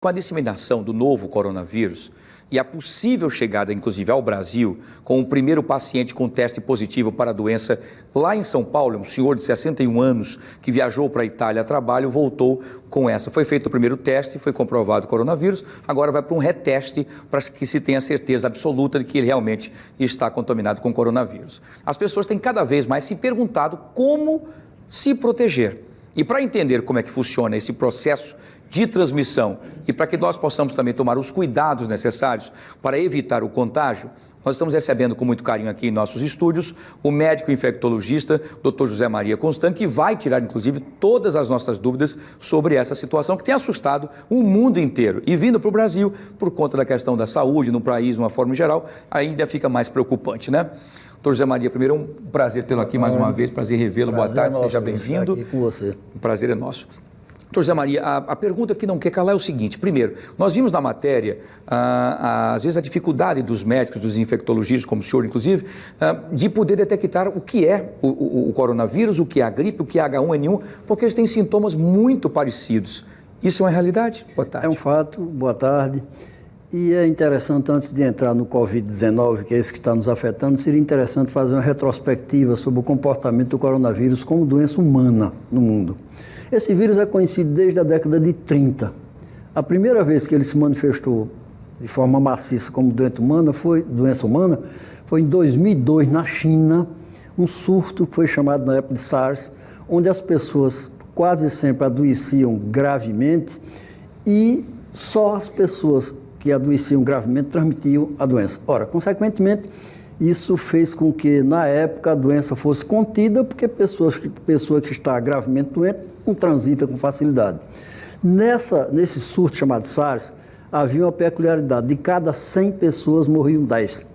Com a disseminação do novo coronavírus e a possível chegada, inclusive, ao Brasil, com o primeiro paciente com teste positivo para a doença lá em São Paulo, um senhor de 61 anos que viajou para a Itália a trabalho, voltou com essa. Foi feito o primeiro teste, foi comprovado o coronavírus, agora vai para um reteste para que se tenha certeza absoluta de que ele realmente está contaminado com coronavírus. As pessoas têm cada vez mais se perguntado como se proteger. E para entender como é que funciona esse processo de transmissão e para que nós possamos também tomar os cuidados necessários para evitar o contágio, nós estamos recebendo com muito carinho aqui em nossos estúdios o médico infectologista, Dr. José Maria Constant, que vai tirar, inclusive, todas as nossas dúvidas sobre essa situação que tem assustado o mundo inteiro. E vindo para o Brasil, por conta da questão da saúde, no país, de uma forma geral, ainda fica mais preocupante, né? Doutor José Maria, primeiro é um prazer tê-lo aqui mais uma vez, prazer revê-lo, boa tarde, seja bem-vindo. Aqui com você. O prazer é nosso. Doutor José Maria, a pergunta que não quer calar é o seguinte: primeiro, nós vimos na matéria, às vezes, a dificuldade dos médicos, dos infectologistas, como o senhor, inclusive, de poder detectar o que é o coronavírus, o que é a gripe, o que é H1N1, porque eles têm sintomas muito parecidos. Isso é uma realidade? Boa tarde. É um fato, boa tarde. E é interessante, antes de entrar no Covid-19, que é esse que está nos afetando, seria interessante fazer uma retrospectiva sobre o comportamento do coronavírus como doença humana no mundo. Esse vírus é conhecido desde a década de 30. A primeira vez que ele se manifestou de forma maciça como doença humana foi em 2002, na China, um surto que foi chamado na época de SARS, onde as pessoas quase sempre adoeciam gravemente e só as pessoas que adoeciam gravemente transmitiam a doença. Ora, consequentemente, isso fez com que, na época, a doença fosse contida, porque pessoa que está gravemente doente não transita com facilidade. Nesse surto chamado SARS, havia uma peculiaridade: de cada 100 pessoas morriam 10.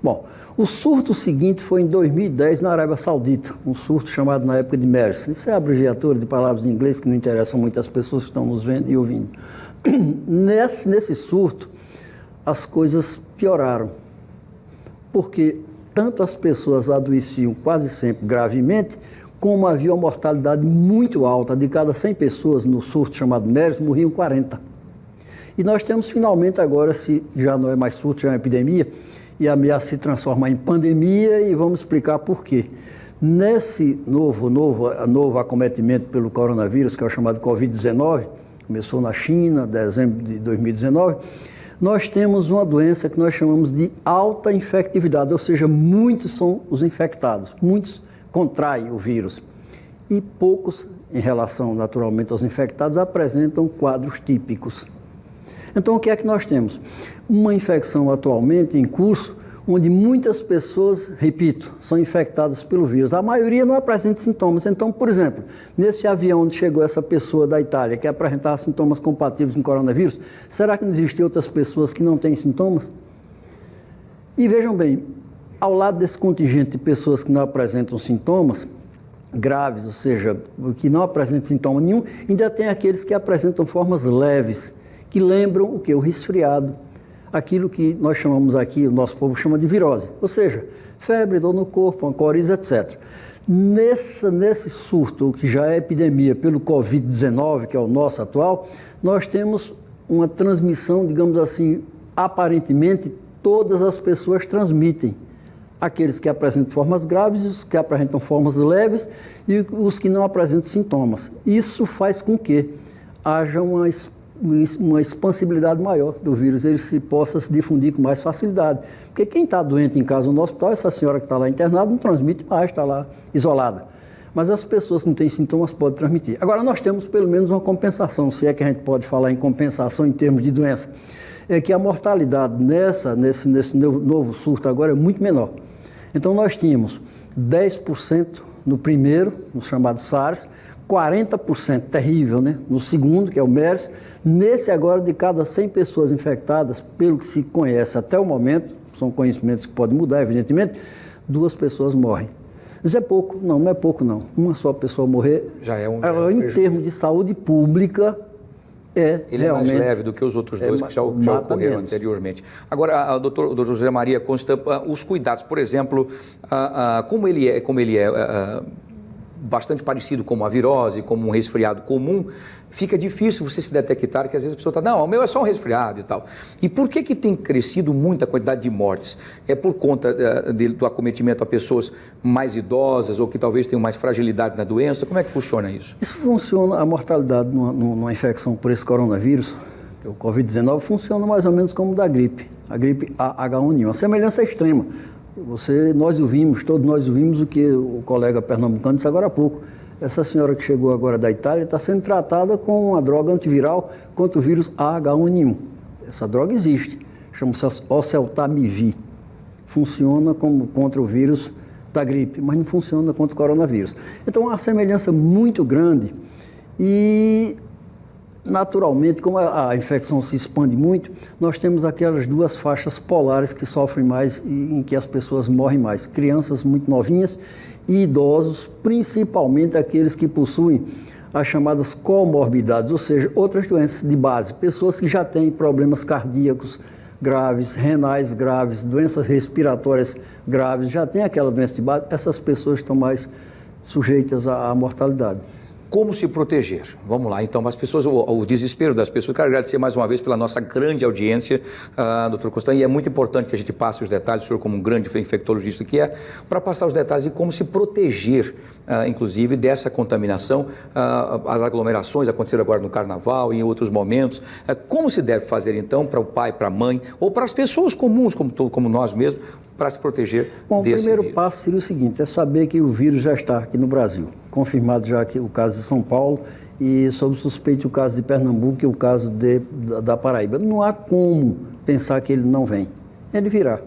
Bom, o surto seguinte foi em 2010 na Arábia Saudita, um surto chamado na época de MERS. Isso é a abreviatura de palavras em inglês que não interessam muito às pessoas que estão nos vendo e ouvindo. Nesse surto, as coisas pioraram, porque tanto as pessoas adoeciam quase sempre gravemente, como havia uma mortalidade muito alta. De cada 100 pessoas no surto chamado MERS, morriam 40. E nós temos finalmente agora, se já não é mais surto, já é uma epidemia, e ameaça se transformar em pandemia, e vamos explicar por quê. Nesse novo acometimento pelo coronavírus, que é o chamado Covid-19, começou na China, dezembro de 2019, nós temos uma doença que nós chamamos de alta infectividade, ou seja, muitos são os infectados, muitos contraem o vírus e poucos, em relação naturalmente aos infectados, apresentam quadros típicos. Então, o que é que nós temos? Uma infecção atualmente em curso, onde muitas pessoas, repito, são infectadas pelo vírus. A maioria não apresenta sintomas. Então, por exemplo, nesse avião onde chegou essa pessoa da Itália, que apresentava sintomas compatíveis com o coronavírus, será que não existem outras pessoas que não têm sintomas? E vejam bem, ao lado desse contingente de pessoas que não apresentam sintomas graves, ou seja, que não apresentam sintoma nenhum, ainda tem aqueles que apresentam formas leves, que lembram o quê? O resfriado. Aquilo que nós chamamos aqui, o nosso povo chama de virose, ou seja, febre, dor no corpo, uma coriza, etc. Nesse surto, que já é epidemia pelo Covid-19, que é o nosso atual, nós temos uma transmissão, digamos assim, aparentemente todas as pessoas transmitem. Aqueles que apresentam formas graves, os que apresentam formas leves e os que não apresentam sintomas. Isso faz com que haja uma expansibilidade maior do vírus, ele possa se difundir com mais facilidade. Porque quem está doente em casa no hospital, essa senhora que está lá internada, não transmite mais, está lá isolada. Mas as pessoas que não têm sintomas podem transmitir. Agora, nós temos pelo menos uma compensação, se é que a gente pode falar em compensação em termos de doença, é que a mortalidade nesse novo surto agora é muito menor. Então, nós tínhamos 10% no primeiro, no chamado SARS, 40%, terrível, né? No segundo, que é o MERS. Nesse agora, de cada 100 pessoas infectadas, pelo que se conhece até o momento, são conhecimentos que podem mudar, evidentemente, 2 pessoas morrem. Isso é pouco? Não é pouco, não. Uma só pessoa morrer, já é em termos de saúde pública, ele é mais leve do que os outros dois que já ocorreram anteriormente. Agora, doutor José Maria Constant, os cuidados, por exemplo, como ele é bastante parecido com uma virose, como um resfriado comum, fica difícil você se detectar, que às vezes a pessoa está, não, o meu é só um resfriado e tal. E por que tem crescido muito a quantidade de mortes? É por conta do acometimento a pessoas mais idosas ou que talvez tenham mais fragilidade na doença? Como é que funciona isso? Isso funciona, a mortalidade numa infecção por esse coronavírus, o Covid-19, funciona mais ou menos como da gripe, a gripe H1N1. A semelhança é extrema. Todos nós ouvimos o que o colega pernambucano disse agora há pouco. Essa senhora que chegou agora da Itália está sendo tratada com uma droga antiviral contra o vírus H1N1. Essa droga existe, chama-se oseltamivir. Funciona como contra o vírus da gripe, mas não funciona contra o coronavírus. Então, há uma semelhança muito grande e, naturalmente, como a infecção se expande muito, nós temos aquelas duas faixas polares que sofrem mais e em que as pessoas morrem mais. Crianças muito novinhas e idosos, principalmente aqueles que possuem as chamadas comorbidades, ou seja, outras doenças de base. Pessoas que já têm problemas cardíacos graves, renais graves, doenças respiratórias graves, já têm aquela doença de base, essas pessoas estão mais sujeitas à mortalidade. Como se proteger? Vamos lá, então, as pessoas, o desespero das pessoas. Quero agradecer mais uma vez pela nossa grande audiência, doutor Costan, e é muito importante que a gente passe os detalhes, o senhor como um grande infectologista que é, para passar os detalhes de como se proteger, inclusive, dessa contaminação. As aglomerações aconteceram agora no Carnaval e em outros momentos. Como se deve fazer, então, para o pai, para a mãe, ou para as pessoas comuns, como nós mesmos, para se proteger desse vírus? O primeiro passo seria o seguinte, é saber que o vírus já está aqui no Brasil. Confirmado já aqui o caso de São Paulo e sob suspeito o caso de Pernambuco e o caso da Paraíba. Não há como pensar que ele não vem. Ele virá,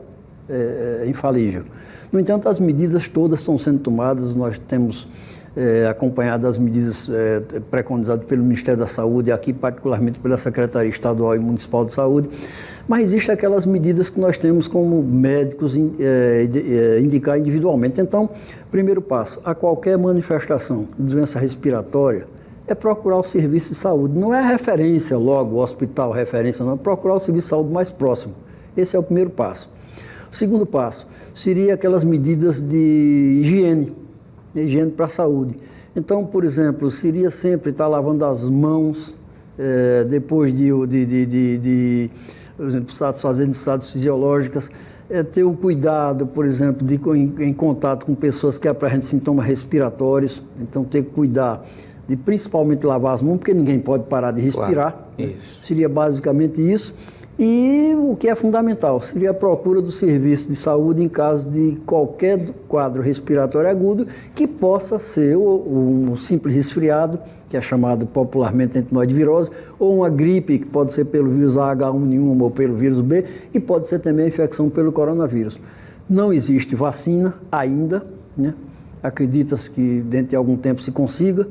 é infalível. No entanto, as medidas todas estão sendo tomadas, nós temos acompanhado as medidas preconizadas pelo Ministério da Saúde, aqui particularmente pela Secretaria Estadual e Municipal de Saúde, mas existem aquelas medidas que nós temos como médicos indicar individualmente. Então, primeiro passo, a qualquer manifestação de doença respiratória, é procurar o serviço de saúde. Não é referência logo, o hospital referência, não, é procurar o serviço de saúde mais próximo. Esse é o primeiro passo. O segundo passo seria aquelas medidas de higiene para a saúde. Então, por exemplo, seria sempre estar lavando as mãos depois por exemplo, fazendo necessidades fisiológicas, ter o cuidado, por exemplo, em contato com pessoas que apresentam sintomas respiratórios, então ter que cuidar de principalmente lavar as mãos, porque ninguém pode parar de respirar. Claro, isso. Seria basicamente isso. E o que é fundamental seria a procura do serviço de saúde em caso de qualquer quadro respiratório agudo que possa ser um simples resfriado, que é chamado popularmente entre nós de virose, ou uma gripe, que pode ser pelo vírus H1N1 ou pelo vírus B, e pode ser também a infecção pelo coronavírus. Não existe vacina ainda, né? Acredita-se que dentro de algum tempo se consiga.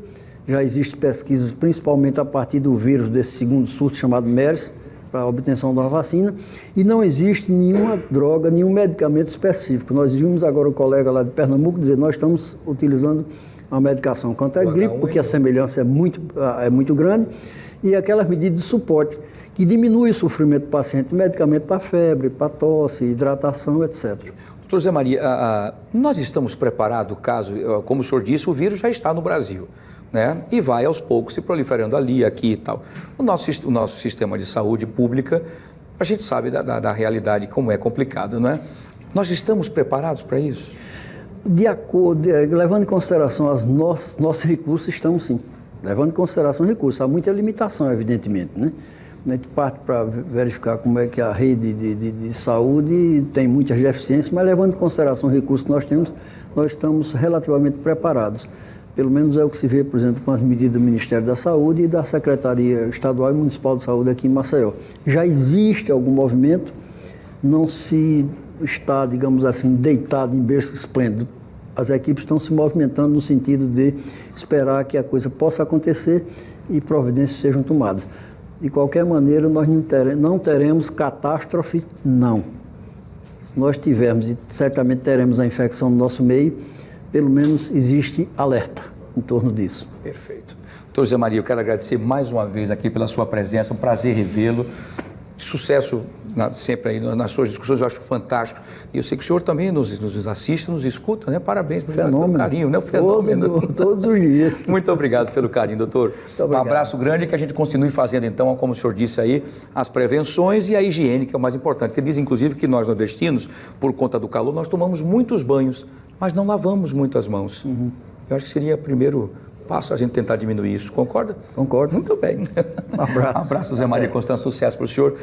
Já existem pesquisas, principalmente a partir do vírus desse segundo surto chamado MERS, para a obtenção de uma vacina, e não existe nenhuma droga, nenhum medicamento específico. Nós vimos agora o colega lá de Pernambuco dizer, nós estamos utilizando uma medicação contra a gripe, porque a semelhança é muito grande, e aquelas medidas de suporte, que diminui o sofrimento do paciente, medicamento para febre, para tosse, hidratação, etc. Doutor Zé Maria, nós estamos preparados, caso, como o senhor disse, o vírus já está no Brasil, né? E vai aos poucos se proliferando ali, aqui e tal. O nosso sistema de saúde pública, a gente sabe da realidade, como é complicado, não é? Nós estamos preparados para isso? Levando em consideração os nossos recursos, estamos sim. Levando em consideração os recursos, há muita limitação, evidentemente, né? A gente parte para verificar como é que a rede de saúde tem muitas deficiências, mas levando em consideração os recursos que nós temos, nós estamos relativamente preparados. Pelo menos é o que se vê, por exemplo, com as medidas do Ministério da Saúde e da Secretaria Estadual e Municipal de Saúde aqui em Maceió. Já existe algum movimento, não se está, digamos assim, deitado em berço esplêndido. As equipes estão se movimentando no sentido de esperar que a coisa possa acontecer e providências sejam tomadas. De qualquer maneira, nós não teremos catástrofe, não. Se nós tivermos, e certamente teremos a infecção no nosso meio, pelo menos existe alerta em torno disso. Perfeito. Doutor Zé Maria, eu quero agradecer mais uma vez aqui pela sua presença, um prazer revê-lo. Sucesso sempre aí nas suas discussões, eu acho fantástico. E eu sei que o senhor também nos assiste, nos escuta, né? Parabéns pelo carinho, né? O fenômeno. Todos os dias. Muito obrigado pelo carinho, doutor. Um abraço grande e que a gente continue fazendo, então, como o senhor disse aí, as prevenções e a higiene, que é o mais importante. Porque diz, inclusive, que nós nordestinos, por conta do calor, nós tomamos muitos banhos, mas não lavamos muito as mãos. Eu acho que seria o primeiro passo a gente tentar diminuir isso. Concorda? Concordo. Muito bem. Um abraço. Um abraço, Zé Maria Constância. Sucesso para o senhor.